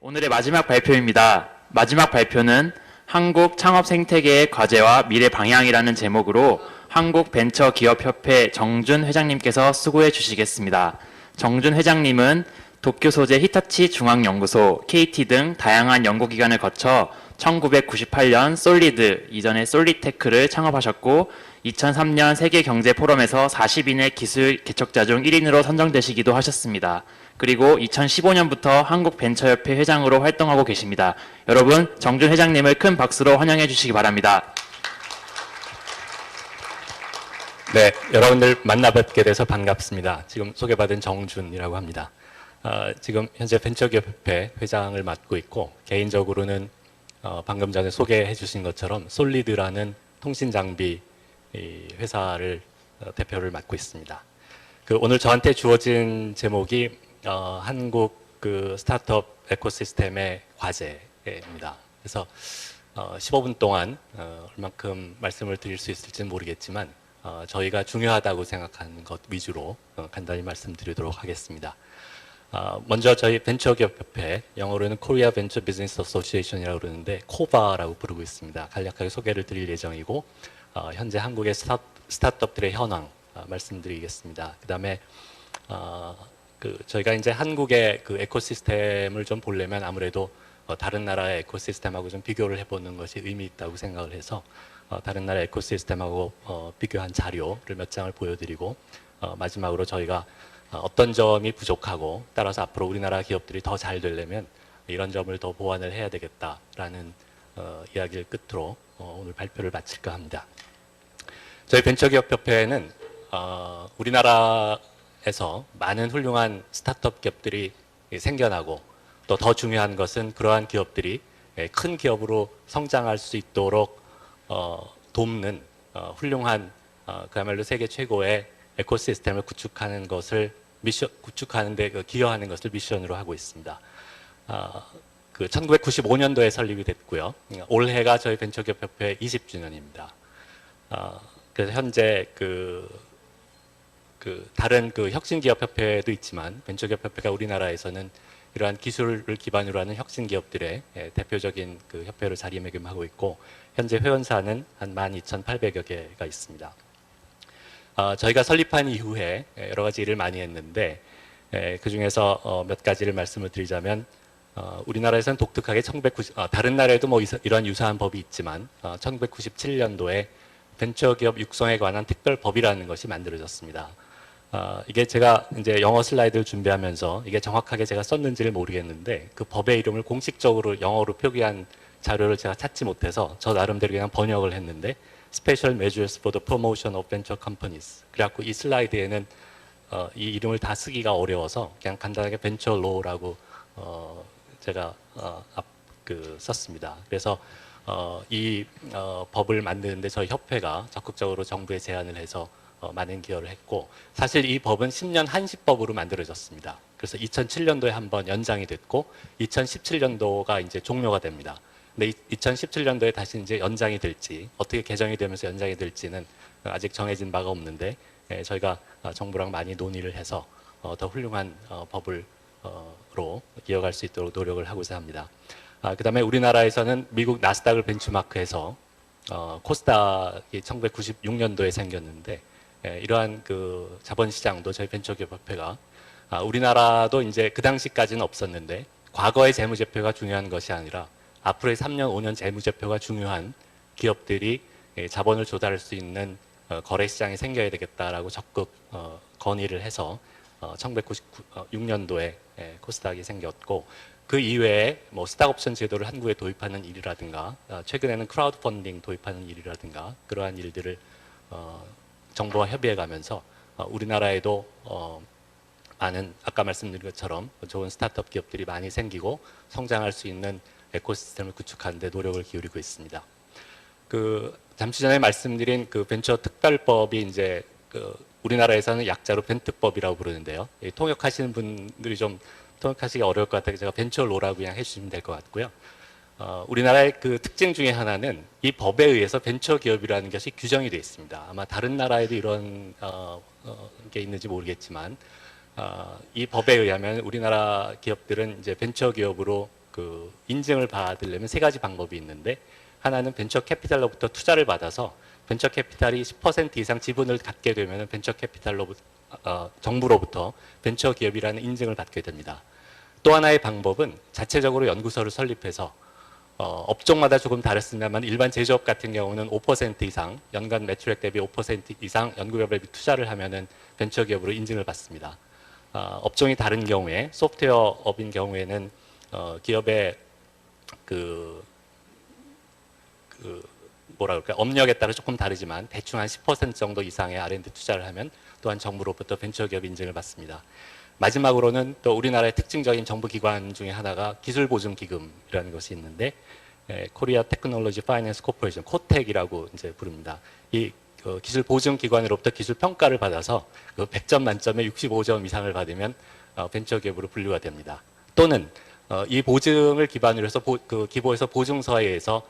오늘의 마지막 발표입니다. 마지막 발표는 한국 창업 생태계의 과제와 미래 방향이라는 제목으로 한국벤처기업협회 정준 회장님께서 수고해 주시겠습니다. 정준 회장님은 도쿄 소재 히타치 중앙연구소, KT 등 다양한 연구기관을 거쳐 1998년 솔리드, 이전에 솔리테크를 창업하셨고 2003년 세계경제포럼에서 40인의 기술 개척자 중 1인으로 선정되시기도 하셨습니다. 그리고 2015년부터 한국벤처협회 회장으로 활동하고 계십니다. 여러분, 정준 회장님을 큰 박수로 환영해 주시기 바랍니다. 네, 여러분들 만나뵙게 돼서 반갑습니다. 지금 소개받은 정준이라고 합니다. 지금 현재 벤처기업협회 회장을 맡고 있고 개인적으로는 방금 전에 소개해 주신 것처럼 솔리드라는 통신장비 회사를 대표를 맡고 있습니다. 오늘 저한테 주어진 제목이 한국 스타트업 에코시스템의 과제입니다. 그래서 15분 동안 얼만큼 말씀을 드릴 수 있을지는 모르겠지만 저희가 중요하다고 생각하는 것 위주로 간단히 말씀드리도록 하겠습니다. 먼저 저희 벤처기업협회, 영어로는 Korea Venture Business Association이라고 그러는데 코바라고 부르고 있습니다. 간략하게 소개를 드릴 예정이고 현재 한국의 스타트업들의 현황 말씀드리겠습니다. 그 다음에 저희가 이제 한국의 에코시스템을 좀 보려면 아무래도 다른 나라의 에코시스템하고 좀 비교를 해보는 것이 의미 있다고 생각을 해서 다른 나라 에코시스템하고 비교한 자료를 몇 장을 보여드리고 마지막으로 저희가 어떤 점이 부족하고 따라서 앞으로 우리나라 기업들이 더 잘 되려면 이런 점을 더 보완을 해야 되겠다라는 이야기를 끝으로 오늘 발표를 마칠까 합니다. 저희 벤처기업협회는 우리나라에서 많은 훌륭한 스타트업 기업들이 생겨나고 또 더 중요한 것은 그러한 기업들이 큰 기업으로 성장할 수 있도록 돕는 훌륭한 그야말로 세계 최고의 에코시스템을 구축하는 것을 구축하는데 기여하는 것을 미션으로 하고 있습니다. 1995년도에 설립이 됐고요. 올해가 저희 벤처기업협회 20주년입니다. 그래서 현재 다른 혁신기업협회도 있지만 벤처기업협회가 우리나라에서는 이러한 기술을 기반으로 하는 혁신기업들의 대표적인 협회로 자리매김하고 있고 현재 회원사는 한 12,800여 개가 있습니다. 저희가 설립한 이후에 여러 가지 일을 많이 했는데 그 중에서 몇 가지를 말씀을 드리자면 우리나라에서는 독특하게 다른 나라에도 뭐 이런 유사한 법이 있지만 1997년도에 벤처기업 육성에 관한 특별법이라는 것이 만들어졌습니다. 이게 제가 이제 영어 슬라이드를 준비하면서 이게 정확하게 제가 썼는지를 모르겠는데 그 법의 이름을 공식적으로 영어로 표기한 자료를 제가 찾지 못해서 저 나름대로 그냥 번역을 했는데 Special Measures for the Promotion of Venture Companies. 그래갖고 이 슬라이드에는 이 이름을 다 쓰기가 어려워서 그냥 간단하게 벤처 로라고 제가 썼습니다. 그래서 이 법을 만드는데 저희 협회가 적극적으로 정부에 제안을 해서 많은 기여를 했고 사실 이 법은 10년 한시법으로 만들어졌습니다. 그래서 2007년도에 한번 연장이 됐고 2017년도가 이제 종료가 됩니다. 근데 2017년도에 다시 이제 연장이 될지 어떻게 개정이 되면서 연장이 될지는 아직 정해진 바가 없는데 저희가 정부랑 많이 논의를 해서 더 훌륭한 법으로 이어갈 수 있도록 노력을 하고자 합니다. 그 다음에 우리나라에서는 미국 나스닥을 벤치마크해서 코스닥이 1996년도에 생겼는데 이러한 자본시장도 저희 벤처기업협회가 우리나라도 이제 그 당시까지는 없었는데 과거의 재무제표가 중요한 것이 아니라 앞으로의 3년, 5년 재무제표가 중요한 기업들이 자본을 조달할 수 있는 거래시장이 생겨야 되겠다라고 적극 건의를 해서 1996년도에 코스닥이 생겼고 그 이외에 뭐 스탁옵션 제도를 한국에 도입하는 일이라든가 최근에는 크라우드 펀딩 도입하는 일이라든가 그러한 일들을 정부와 협의해가면서 우리나라에도 많은 아까 말씀드린 것처럼 좋은 스타트업 기업들이 많이 생기고 성장할 수 있는 에코시스템을 구축하는 데 노력을 기울이고 있습니다. 잠시 전에 말씀드린 벤처 특별법이 이제 우리나라에서는 약자로 벤특법이라고 부르는데요. 통역하시는 분들이 좀 통역하시기 어려울 것 같아서 제가 벤처 로라고 그냥 해주시면 될 것 같고요. 우리나라의 특징 중에 하나는 이 법에 의해서 벤처 기업이라는 것이 규정이 되어 있습니다. 아마 다른 나라에도 이런 게 있는지 모르겠지만 이 법에 의하면 우리나라 기업들은 이제 벤처 기업으로 그 인증을 받으려면 세 가지 방법이 있는데, 하나는 벤처 캐피탈로부터 투자를 받아서 벤처 캐피탈이 10% 이상 지분을 갖게 되면 벤처 캐피탈로부터 정부로부터 벤처 기업이라는 인증을 받게 됩니다. 또 하나의 방법은 자체적으로 연구소를 설립해서 업종마다 조금 다르습니다만 일반 제조업 같은 경우는 5% 이상 연간 매출액 대비 5% 이상 연구개발 대비 투자를 하면은 벤처 기업으로 인증을 받습니다. 업종이 다른 경우에 소프트웨어업인 경우에는 기업의 뭐라 그럴까, 업력에 따라 조금 다르지만 대충 한 10% 정도 이상의 R&D 투자를 하면 또한 정부로부터 벤처 기업 인증을 받습니다. 마지막으로는 또 우리나라의 특징적인 정부 기관 중에 하나가 기술보증기금이라는 것이 있는데, 코리아 테크놀로지 파이낸스 코퍼레이션, 코텍이라고 이제 부릅니다. 이 기술보증기관으로부터 기술 평가를 받아서 100점 만점에 65점 이상을 받으면 벤처 기업으로 분류가 됩니다. 또는 이 보증을 기반으로 해서 기보에서 보증서에 의해서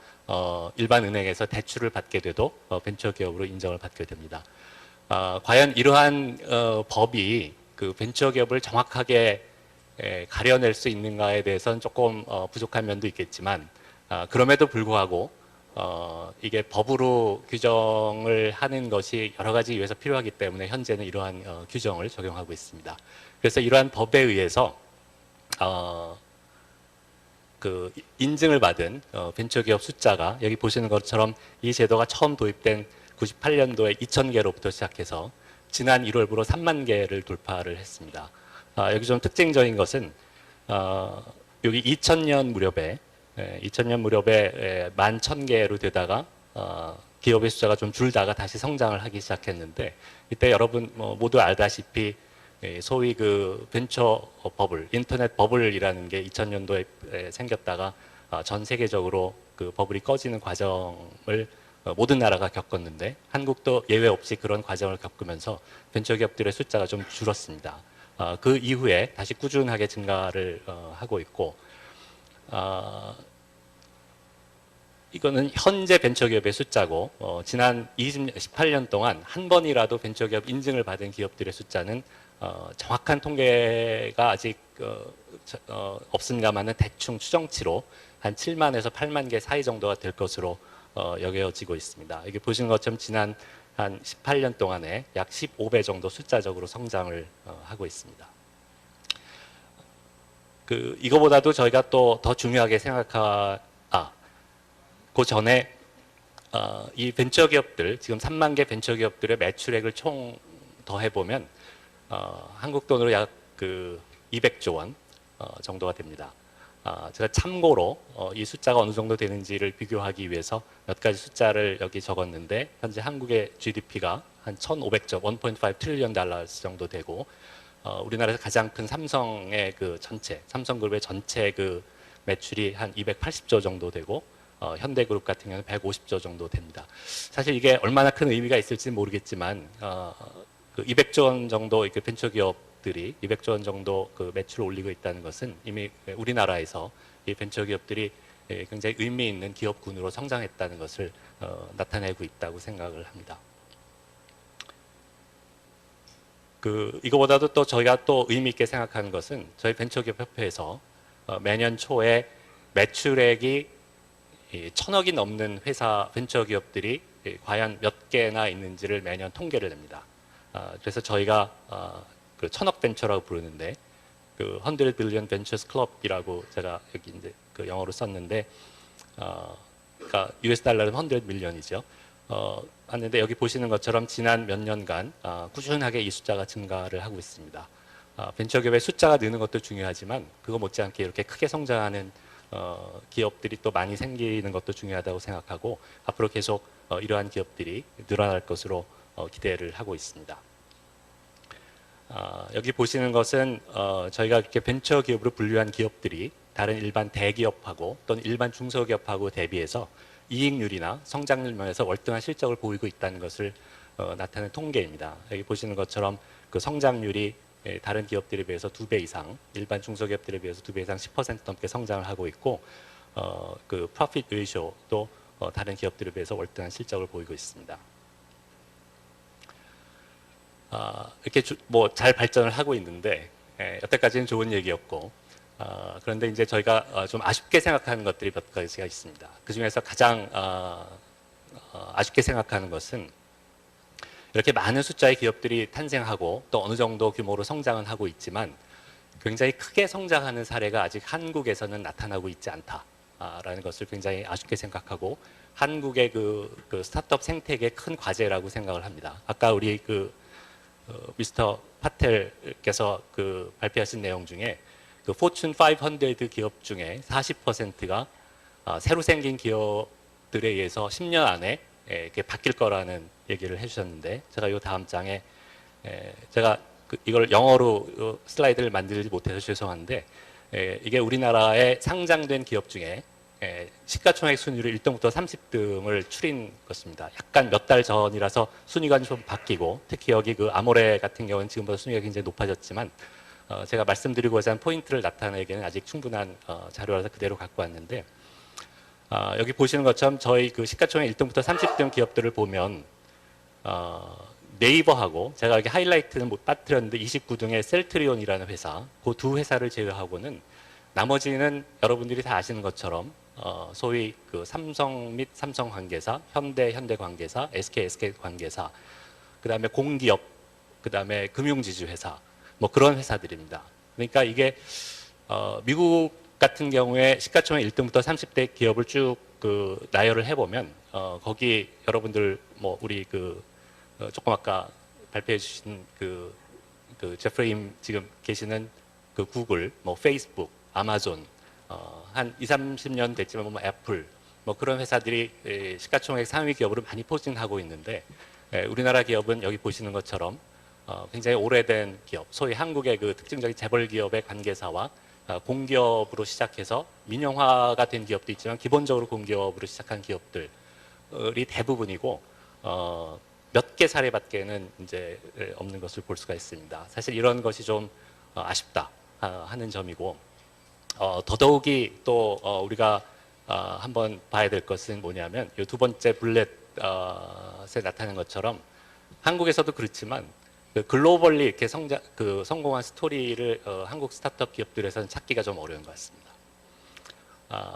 일반 은행에서 대출을 받게 돼도 벤처 기업으로 인정을 받게 됩니다. 과연 이러한 법이 그 벤처 기업을 정확하게 가려낼 수 있는가에 대해서는 조금 부족한 면도 있겠지만, 그럼에도 불구하고 이게 법으로 규정을 하는 것이 여러 가지 이유에서 필요하기 때문에 현재는 이러한 규정을 적용하고 있습니다. 그래서 이러한 법에 의해서 그 인증을 받은 벤처기업 숫자가 여기 보시는 것처럼 이 제도가 처음 도입된 98년도에 2,000개로부터 시작해서 지난 1월부로 3만 개를 돌파를 했습니다. 여기 좀 특징적인 것은 여기 2000년 무렵에 11,000개로 되다가 기업의 숫자가 좀 줄다가 다시 성장을 하기 시작했는데, 이때 여러분 모두 알다시피 소위 그 벤처 버블, 인터넷 버블이라는 게 2000년도에 생겼다가 전 세계적으로 그 버블이 꺼지는 과정을 모든 나라가 겪었는데, 한국도 예외 없이 그런 과정을 겪으면서 벤처 기업들의 숫자가 좀 줄었습니다. 그 이후에 다시 꾸준하게 증가를 하고 있고, 이거는 현재 벤처기업의 숫자고, 지난 18년 동안 한 번이라도 벤처기업 인증을 받은 기업들의 숫자는 정확한 통계가 아직 없습니다만은 대충 추정치로 한 7만에서 8만 개 사이 정도가 될 것으로 여겨지고 있습니다. 여기 보시는 것처럼 지난 한 18년 동안에 약 15배 정도 숫자적으로 성장을 하고 있습니다. 이거보다도 저희가 또 더 중요하게 그 전에 이 벤처 기업들, 지금 3만 개 벤처 기업들의 매출액을 총 더해보면 한국 돈으로 약 200조 원 정도가 됩니다. 제가 참고로 이 숫자가 어느 정도 되는지를 비교하기 위해서 몇 가지 숫자를 여기 적었는데, 현재 한국의 GDP가 한 1,500조, 1.5 트릴리언 달러 정도 되고, 우리나라에서 가장 큰 삼성의 삼성그룹의 전체 매출이 한 280조 정도 되고, 현대그룹 같은 경우는 150조 정도 됩니다. 사실 이게 얼마나 큰 의미가 있을지는 모르겠지만, 200조 원 정도 벤처기업들이 200조 원 정도 매출을 올리고 있다는 것은 이미 우리나라에서 이 벤처기업들이 굉장히 의미 있는 기업군으로 성장했다는 것을 나타내고 있다고 생각을 합니다. 이거보다도 또 저희가 또 의미 있게 생각하는 것은, 저희 벤처기업 협회에서 매년 초에 매출액이 1,000억이 넘는 회사 벤처기업들이 과연 몇 개나 있는지를 매년 통계를 냅니다. 그래서 저희가 1,000억 벤처라고 부르는데, 100 billion ventures club이라고 제가 여기 이제 영어로 썼는데, 그러니까 US 달러는 100 million이죠. 하는데 여기 보시는 것처럼 지난 몇 년간 꾸준하게 이 숫자가 증가를 하고 있습니다. 벤처기업의 숫자가 느는 것도 중요하지만 그거 못지않게 이렇게 크게 성장하는 기업들이 또 많이 생기는 것도 중요하다고 생각하고, 앞으로 계속 이러한 기업들이 늘어날 것으로 기대를 하고 있습니다. 여기 보시는 것은 저희가 이렇게 벤처 기업으로 분류한 기업들이 다른 일반 대기업하고 또는 일반 중소기업하고 대비해서 이익률이나 성장률 면에서 월등한 실적을 보이고 있다는 것을 나타내는 통계입니다. 여기 보시는 것처럼 성장률이 다른 기업들에 비해서 2배 이상, 일반 중소기업들에 비해서 2배 이상 10% 넘게 성장을 하고 있고, profit ratio도 다른 기업들에 비해서 월등한 실적을 보이고 있습니다. 이렇게 잘 발전을 하고 있는데, 여태까지는 좋은 얘기였고, 그런데 이제 저희가 좀 아쉽게 생각하는 것들이 몇 가지가 있습니다. 그 중에서 가장 아쉽게 생각하는 것은 이렇게 많은 숫자의 기업들이 탄생하고 또 어느 정도 규모로 성장은 하고 있지만 굉장히 크게 성장하는 사례가 아직 한국에서는 나타나고 있지 않다라는 것을 굉장히 아쉽게 생각하고 한국의 그 스타트업 생태계의 큰 과제라고 생각을 합니다. 아까 우리 미스터 파텔께서 발표하신 내용 중에 포춘 500 기업 중에 40%가 새로 생긴 기업들에 의해서 10년 안에 바뀔 거라는 얘기를 해주셨는데 제가 이 다음 장에 제가 이걸 영어로 슬라이드를 만들지 못해서 죄송한데 이게 우리나라에 상장된 기업 중에 시가총액 순위를 1등부터 30등을 추린 것입니다. 약간 몇 달 전이라서 순위가 좀 바뀌고 특히 여기 아모레 같은 경우는 지금보다 순위가 굉장히 높아졌지만 제가 말씀드리고자 하는 포인트를 나타내기에는 아직 충분한 자료라서 그대로 갖고 왔는데 여기 보시는 것처럼 저희 시가총액 1등부터 30등 기업들을 보면 네이버하고 제가 여기 하이라이트는 못 빠뜨렸는데 29등의 셀트리온이라는 회사 그 두 회사를 제외하고는 나머지는 여러분들이 다 아시는 것처럼 소위 삼성 및 삼성 관계사, 현대 관계사, SK 관계사, 그 다음에 공기업, 그 다음에 금융지주 회사, 뭐 그런 회사들입니다. 그러니까 이게 미국 같은 경우에 시가총액 1등부터 30대 기업을 쭉 나열을 해보면 거기 여러분들 뭐 우리 조금 아까 발표해 주신 제프레임 지금 계시는 구글, 뭐 페이스북, 아마존, 한 20, 30년 됐지만 뭐 애플, 뭐 그런 회사들이 시가총액 상위 기업으로 많이 포진하고 있는데 우리나라 기업은 여기 보시는 것처럼 굉장히 오래된 기업, 소위 한국의 특징적인 재벌 기업의 관계사와 공기업으로 시작해서 민영화가 된 기업도 있지만 기본적으로 공기업으로 시작한 기업들이 대부분이고 몇 개 사례밖에는 이제 없는 것을 볼 수가 있습니다. 사실 이런 것이 좀 아쉽다 하는 점이고 더더욱이 또 우리가 한번 봐야 될 것은 뭐냐면 이 두 번째 블렛에 나타낸 것처럼 한국에서도 그렇지만 글로벌리 이렇게 성공한 스토리를 한국 스타트업 기업들에서는 찾기가 좀 어려운 것 같습니다.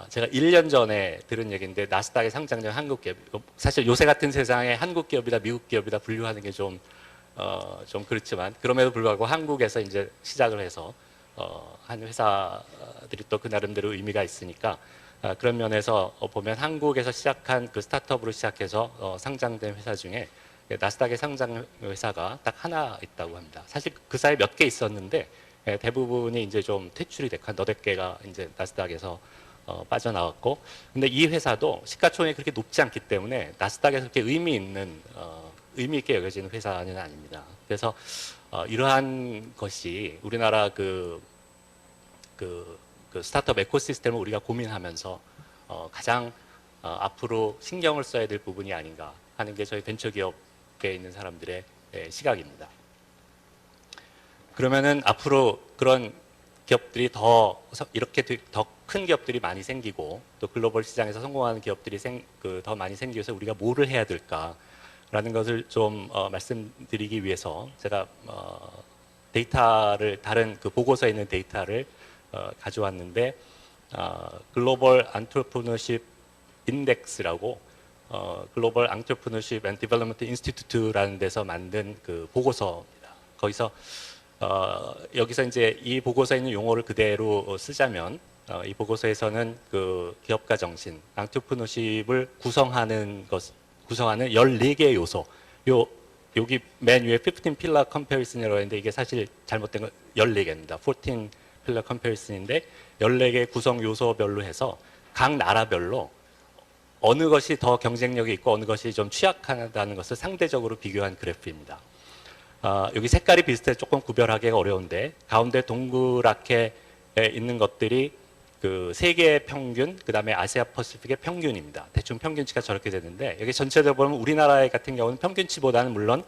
제가 1년 전에 들은 얘기인데 나스닥에 상장된 한국 기업, 사실 요새 같은 세상에 한국 기업이다 미국 기업이다 분류하는 게 좀 그렇지만 그럼에도 불구하고 한국에서 이제 시작을 해서 한 회사들이 또 그 나름대로 의미가 있으니까 그런 면에서 보면 한국에서 시작한 스타트업으로 시작해서 상장된 회사 중에 나스닥에 상장 회사가 딱 하나 있다고 합니다. 사실 그 사이에 몇 개 있었는데 대부분이 이제 좀 퇴출이 됐고 한 너댓 개가 이제 나스닥에서 빠져나왔고, 근데 이 회사도 시가총액이 그렇게 높지 않기 때문에 나스닥에서 그렇게 의미 있게 여겨지는 회사는 아닙니다. 그래서 이러한 것이 우리나라 스타트업 에코시스템을 우리가 고민하면서 가장 앞으로 신경을 써야 될 부분이 아닌가 하는 게 저희 벤처기업에 있는 사람들의 시각입니다. 그러면은 앞으로 그런 기업들이 이렇게 더 큰 기업들이 많이 생기고 또 글로벌 시장에서 성공하는 기업들이 더 많이 생기기 위해서 우리가 뭐를 해야 될까라는 것을 좀 말씀드리기 위해서 제가 데이터를 다른 보고서에 있는 데이터를 가져왔는데 글로벌 안트레프너십 인덱스라고 글로벌 안트레프너십 앤 디벨롭먼트 인스티튜트라는 데서 만든 보고서입니다. 거기서 여기서 이제 이 보고서에 있는 용어를 그대로 쓰자면 이 보고서에서는 기업가 정신, 안트레프너십을 구성하는 14개의 요소. 여기 맨 위에 15 필러 컴패리슨이라고 했는데 이게 사실 잘못된 건 14개입니다. 14 필러 컴패리슨인데 14개 구성 요소별로 해서 각 나라별로 어느 것이 더 경쟁력이 있고 어느 것이 좀 취약하다는 것을 상대적으로 비교한 그래프입니다. 여기 색깔이 비슷해서 조금 구별하기가 어려운데 가운데 동그랗게 있는 것들이 세계 평균, 그 다음에 아시아 퍼시픽의 평균입니다. 대충 평균치가 저렇게 되는데 여기 전체적으로 보면 우리나라 같은 경우는 평균치보다는 물론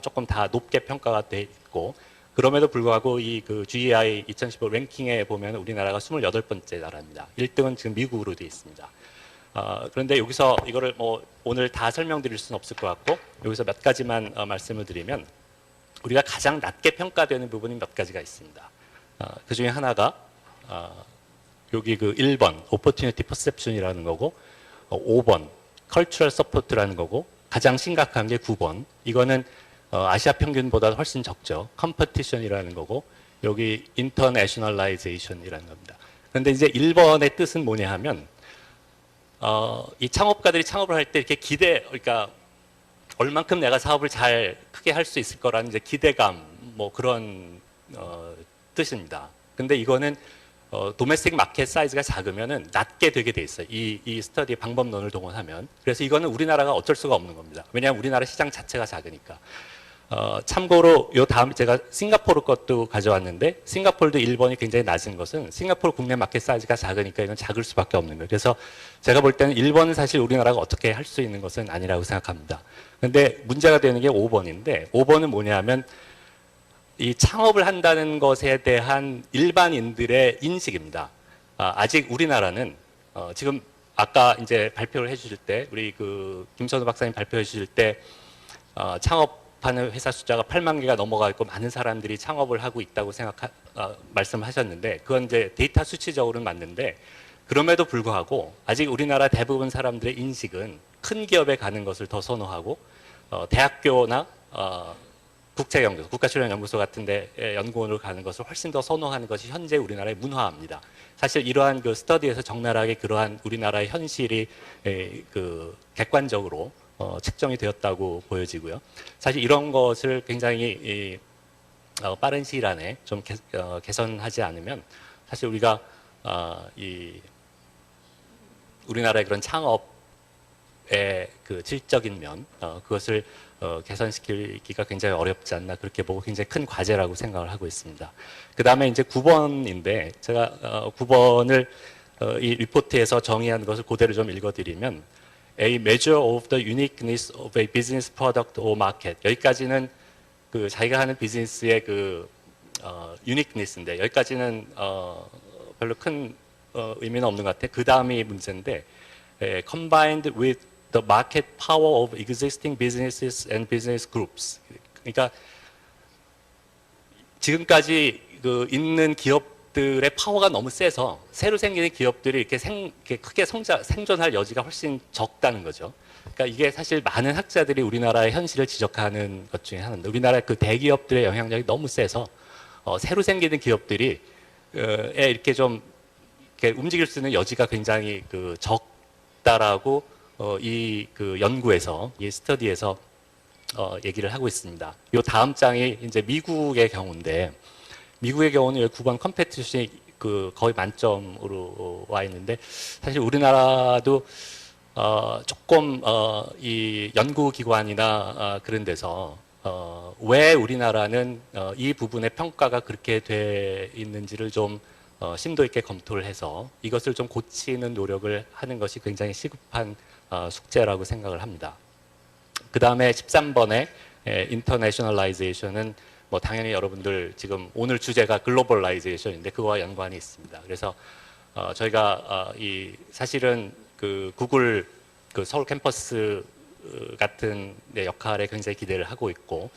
조금 다 높게 평가가 돼 있고 그럼에도 불구하고 이 GEI 2015 랭킹에 보면 우리나라가 28번째 나라입니다. 1등은 지금 미국으로 되어 있습니다. 그런데 여기서 이거를 뭐 오늘 다 설명드릴 수는 없을 것 같고 여기서 몇 가지만 말씀을 드리면 우리가 가장 낮게 평가되는 부분이 몇 가지가 있습니다. 그 중에 하나가 여기 그 1번 opportunity perception이라는 거고 5번 cultural support라는 거고 가장 심각한 게 9번 이거는 아시아 평균보다 훨씬 적죠. competition이라는 거고 여기 internationalization이라는 겁니다. 그런데 이제 1번의 뜻은 뭐냐 하면 이 창업가들이 창업을 할 때 이렇게 그러니까 얼만큼 내가 사업을 잘 크게 할 수 있을 거라는 이제 기대감 뭐 그런 뜻입니다. 근데 이거는 도메스틱 마켓 사이즈가 작으면은 낮게 되게 돼 있어요. 이 스터디 방법론을 동원하면. 그래서 이거는 우리나라가 어쩔 수가 없는 겁니다. 왜냐하면 우리나라 시장 자체가 작으니까. 참고로 요 다음 제가 싱가포르 것도 가져왔는데 싱가포르도 1번이 굉장히 낮은 것은 싱가포르 국내 마켓 사이즈가 작으니까 이건 작을 수밖에 없는 거예요. 그래서 제가 볼 때는 1번은 사실 우리나라가 어떻게 할 수 있는 것은 아니라고 생각합니다. 근데 문제가 되는 게 5번인데 5번은 뭐냐면 이 창업을 한다는 것에 대한 일반인들의 인식입니다. 아직 우리나라는 지금 아까 이제 발표를 해주실 때 우리 그 김선우 박사님 발표해 주실 때 창업하는 회사 숫자가 8만 개가 넘어가 있고 많은 사람들이 창업을 하고 있다고 말씀하셨는데 그건 이제 데이터 수치적으로는 맞는데 그럼에도 불구하고 아직 우리나라 대부분 사람들의 인식은 큰 기업에 가는 것을 더 선호하고 대학교나 국제연구소, 국가출연연구소 같은 데 연구원으로 가는 것을 훨씬 더 선호하는 것이 현재 우리나라의 문화입니다. 사실 이러한 그 스터디에서 적나라하게 그러한 우리나라의 현실이 그 객관적으로 측정이 되었다고 보여지고요. 사실 이런 것을 굉장히 빠른 시일 안에 좀 개선하지 않으면 사실 우리가 우리나라의 그런 창업의 그 질적인 면 그것을 개선시키기가 굉장히 어렵지 않나 그렇게 보고 굉장히 큰 과제라고 생각을 하고 있습니다. 그 다음에 이제 9번인데 제가 9번을 이 리포트에서 정의한 것을 그대로 좀 읽어드리면 A measure of the uniqueness of a business product or market 여기까지는 그 자기가 하는 비즈니스의 그 uniqueness인데 여기까지는 별로 큰 의미는 없는 것 같아요. 그 다음이 문제인데 combined with the market power of existing businesses and business groups. 그러니까 지금까지 그 있는 기업들의 파워가 너무 세서 새로 생기는 기업들이 이렇게 크게 생존할 여지가 훨씬 적다는 거죠. 그러니까 이게 사실 많은 학자들이 우리나라의 현실을 지적하는 것 중에 하나인데 우리나라 그 대기업들의 영향력이 너무 세서 새로 생기는 기업들이 이렇게 좀 이렇게 움직일 수 있는 여지가 굉장히 그 적다라고 이 그 연구에서 이 스터디에서 얘기를 하고 있습니다. 이 다음 장이 이제 미국의 경우인데 미국의 경우는 9번 컴페티션이 그 거의 만점으로 와 있는데 사실 우리나라도 조금 이 연구기관이나 그런 데서 왜 우리나라는 이 부분의 평가가 그렇게 돼 있는지를 좀 심도 있게 검토를 해서 이것을 좀 고치는 노력을 하는 것이 굉장히 시급한 숙제라고 생각을 합니다. 그 다음에 13번의 internationalization은 뭐 당연히 여러분들 지금 오늘 주제가 글로벌라이제이션인데 그거와 연관이 있습니다. 그래서 저희가 사실은 그 구글 그 서울 캠퍼스 같은 역할에 굉장히 기대를 하고 있고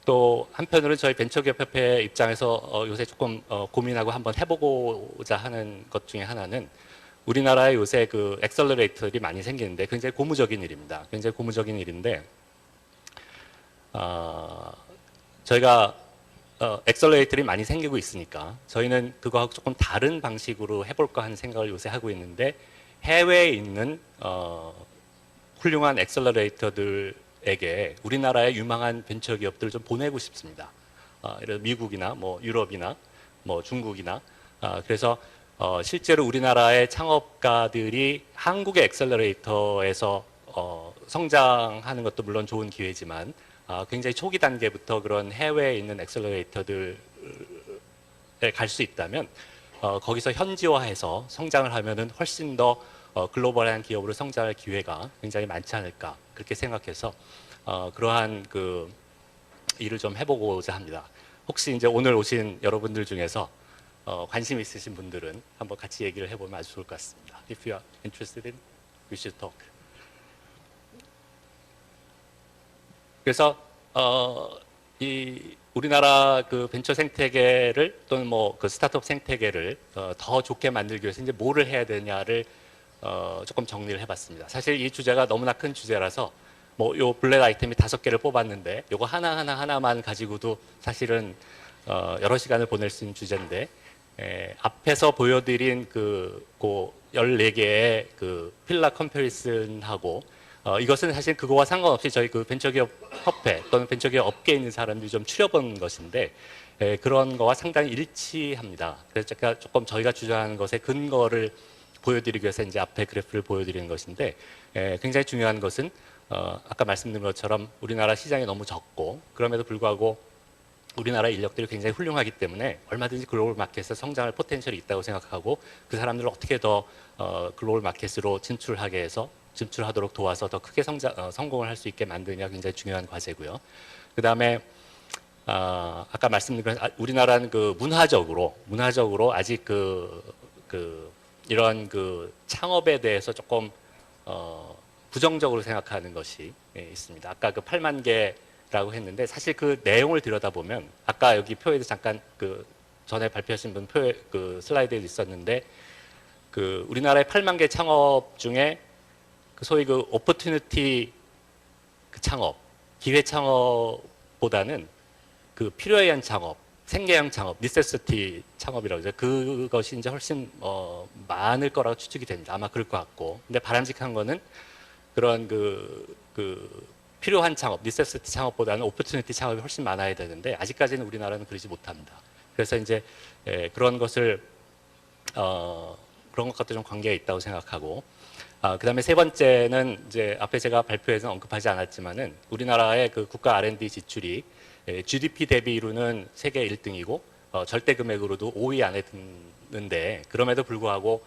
또 한편으로는 저희 벤처기업협회 입장에서 요새 조금 고민하고 한번 해보고자 하는 것 중에 하나는 우리나라에 요새 그 엑셀러레이터들이 많이 생기는데 굉장히 고무적인 일입니다. 굉장히 고무적인 일인데 저희가 엑셀러레이터들이 많이 생기고 있으니까 저희는 그거하고 조금 다른 방식으로 해볼까 하는 생각을 요새 하고 있는데 해외에 있는 훌륭한 엑셀러레이터들에게 우리나라의 유망한 벤처기업들을 좀 보내고 싶습니다. 예를 들어 미국이나 뭐 유럽이나 뭐 중국이나 그래서 실제로 우리나라의 창업가들이 한국의 엑셀러레이터에서 성장하는 것도 물론 좋은 기회지만 굉장히 초기 단계부터 그런 해외에 있는 엑셀러레이터들에 갈 수 있다면 거기서 현지화해서 성장을 하면은 훨씬 더 글로벌한 기업으로 성장할 기회가 굉장히 많지 않을까 그렇게 생각해서 그러한 그 일을 좀 해보고자 합니다. 혹시 이제 오늘 오신 여러분들 중에서 관심 있으신 분들은 한번 같이 얘기를 해보면 아주 좋을 것 같습니다. If you are interested in, we should talk. 그래서 우리나라 그 벤처 생태계를 또는 뭐 그 스타트업 생태계를 더 좋게 만들기 위해서 이제 뭐를 해야 되냐를 조금 정리를 해봤습니다. 사실 이 주제가 너무나 큰 주제라서 뭐 요 블랙 아이템이 5개를 뽑았는데 요거 하나만 가지고도 사실은 여러 시간을 보낼 수 있는 주제인데 앞에서 보여드린 그 14개의 그 필라 컴패리슨하고 이것은 사실 그거와 상관없이 저희 그 벤처기업 협회 또는 벤처기업 업계에 있는 사람들이 좀 추려본 것인데 그런 거와 상당히 일치합니다. 그래서 제가 조금 저희가 주장하는 것의 근거를 보여드리기 위해서 이제 앞에 그래프를 보여드리는 것인데 굉장히 중요한 것은 아까 말씀드린 것처럼 우리나라 시장이 너무 적고 그럼에도 불구하고 우리나라 인력들이 굉장히 훌륭하기 때문에 얼마든지 글로벌 마켓에서 성장할 포텐셜이 있다고 생각하고 그 사람들을 어떻게 더 글로벌 마켓으로 진출하도록 도와서 더 크게 성공을 할 수 있게 만드냐 굉장히 중요한 과제고요. 그 다음에 아까 말씀드린 우리나라는 그 문화적으로 아직 이런 그 창업에 대해서 조금 부정적으로 생각하는 것이 있습니다. 아까 그 8만 개라고 했는데 사실 그 내용을 들여다보면 아까 여기 표에도 잠깐 그 전에 발표하신 분 그 슬라이드에 있었는데 그 우리나라의 8만 개 창업 중에 그 소위 그 오퍼튜니티 그 창업, 기회 창업보다는 그 필요에 의한 창업, 생계형 창업, 니세시티 창업이라고 하죠. 그것이 이제 훨씬 많을 거라고 추측이 됩니다. 아마 그럴 것 같고. 근데 바람직한 거는 그런 그 필요한 창업, 니세시티 창업보다는 오퍼튜니티 창업이 훨씬 많아야 되는데 아직까지는 우리나라는 그러지 못합니다. 그래서 이제 그런 것을 그런 것과도 좀 관계가 있다고 생각하고. 그다음에 세 번째는 이제 앞에 제가 발표에서 언급하지 않았지만은 우리나라의 그 국가 R&D 지출이 GDP 대비로는 세계 1등이고 절대 금액으로도 5위 안에 드는데 그럼에도 불구하고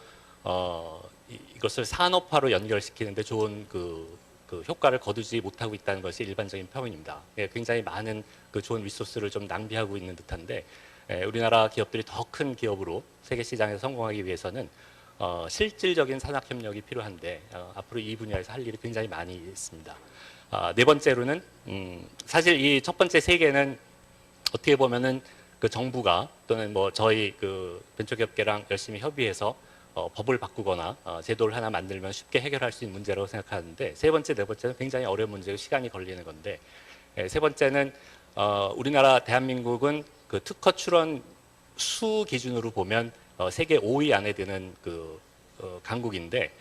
이것을 산업화로 연결시키는데 좋은 그 효과를 거두지 못하고 있다는 것이 일반적인 평입니다. 굉장히 많은 그 좋은 리소스를 좀 낭비하고 있는 듯한데 우리나라 기업들이 더 큰 기업으로 세계 시장에서 성공하기 위해서는 실질적인 산학 협력이 필요한데 앞으로 이 분야에서 할 일이 굉장히 많이 있습니다. 네 번째로는 사실 이 첫 번째 세 개는 어떻게 보면은 그 정부가 또는 뭐 저희 그 벤처기업계랑 열심히 협의해서 법을 바꾸거나 제도를 하나 만들면 쉽게 해결할 수 있는 문제라고 생각하는데 세 번째, 네 번째는 굉장히 어려운 문제고 시간이 걸리는 건데 세 번째는 우리나라 대한민국은 그 특허 출원 수 기준으로 보면 세계 5위 안에 드는 그 강국인데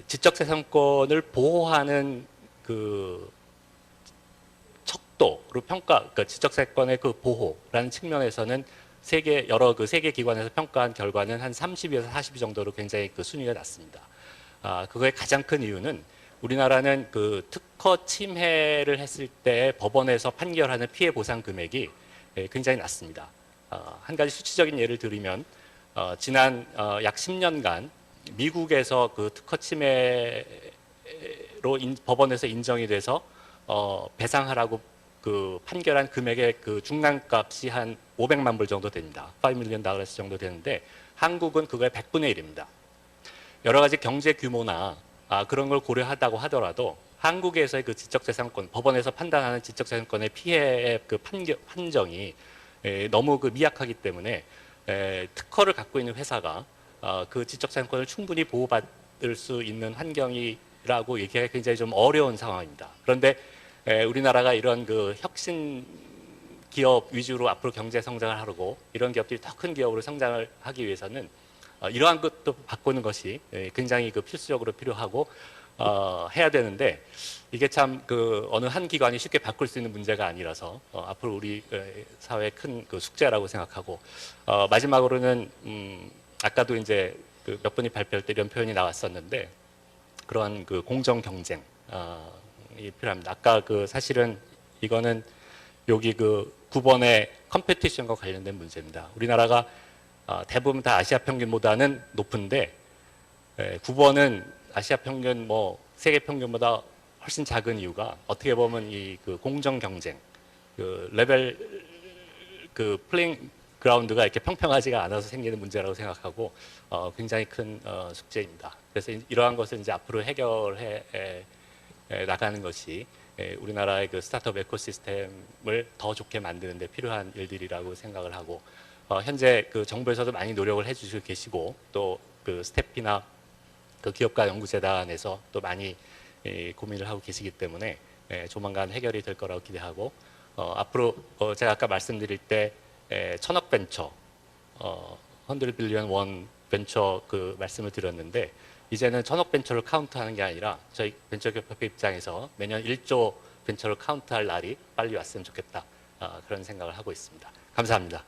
지적재산권을 보호하는 그 척도로 그러니까 지적재산권의 그 보호라는 측면에서는 여러 그 세계 기관에서 평가한 결과는 한 30에서 40위 정도로 굉장히 그 순위가 낮습니다. 그거의 가장 큰 이유는 우리나라는 그 특허 침해를 했을 때 법원에서 판결하는 피해 보상 금액이 굉장히 낮습니다. 한 가지 수치적인 예를 들면 지난 약 10년간 미국에서 그 특허 침해로 법원에서 인정이 돼서 배상하라고 그 판결한 금액의 그 중간값이 한 500만 불 정도 됩니다. 5 million dollars 정도 되는데 한국은 그거의 100분의 1입니다. 여러 가지 경제 규모나 그런 걸 고려하다고 하더라도 한국에서의 그 지적재산권, 법원에서 판단하는 지적재산권의 피해의 그 판정이 너무 그 미약하기 때문에 특허를 갖고 있는 회사가 그 지적재산권을 충분히 보호받을 수 있는 환경이라고 얘기하기 굉장히 좀 어려운 상황입니다. 그런데 우리나라가 이런 그 혁신 기업 위주로 앞으로 경제 성장을 하려고 이런 기업들이 더 큰 기업으로 성장을 하기 위해서는 이러한 것도 바꾸는 것이 굉장히 그 필수적으로 필요하고 해야 되는데 이게 참 그 어느 한 기관이 쉽게 바꿀 수 있는 문제가 아니라서 앞으로 우리 사회의 큰 그 숙제라고 생각하고 마지막으로는 아까도 이제 그 몇 분이 발표할 때 이런 표현이 나왔었는데 그런 그 공정 경쟁이 필요합니다. 아까 그 사실은 이거는 여기 그 9번의 컴페티션과 관련된 문제입니다. 우리나라가 대부분 다 아시아 평균보다는 높은데 9번은 아시아 평균 뭐 세계 평균보다 훨씬 작은 이유가 어떻게 보면 이 그 공정 경쟁 그 레벨 그 플레잉 그라운드가 이렇게 평평하지가 않아서 생기는 문제라고 생각하고 굉장히 큰 숙제입니다. 그래서 이러한 것을 이제 앞으로 해결해 나가는 것이 우리나라의 그 스타트업 에코시스템을 더 좋게 만드는 데 필요한 일들이라고 생각을 하고 현재 그 정부에서도 많이 노력을 해주시고 계시고 또 그 스태피나 그 기업가 연구재단에서 또 많이 고민을 하고 계시기 때문에 조만간 해결이 될 거라고 기대하고 앞으로 제가 아까 말씀드릴 때 1,000억 벤처 100 빌리언 원 벤처 그 말씀을 드렸는데 이제는 1,000억 벤처를 카운트하는 게 아니라 저희 벤처기업협회 입장에서 매년 1조 벤처를 카운트할 날이 빨리 왔으면 좋겠다 그런 생각을 하고 있습니다. 감사합니다.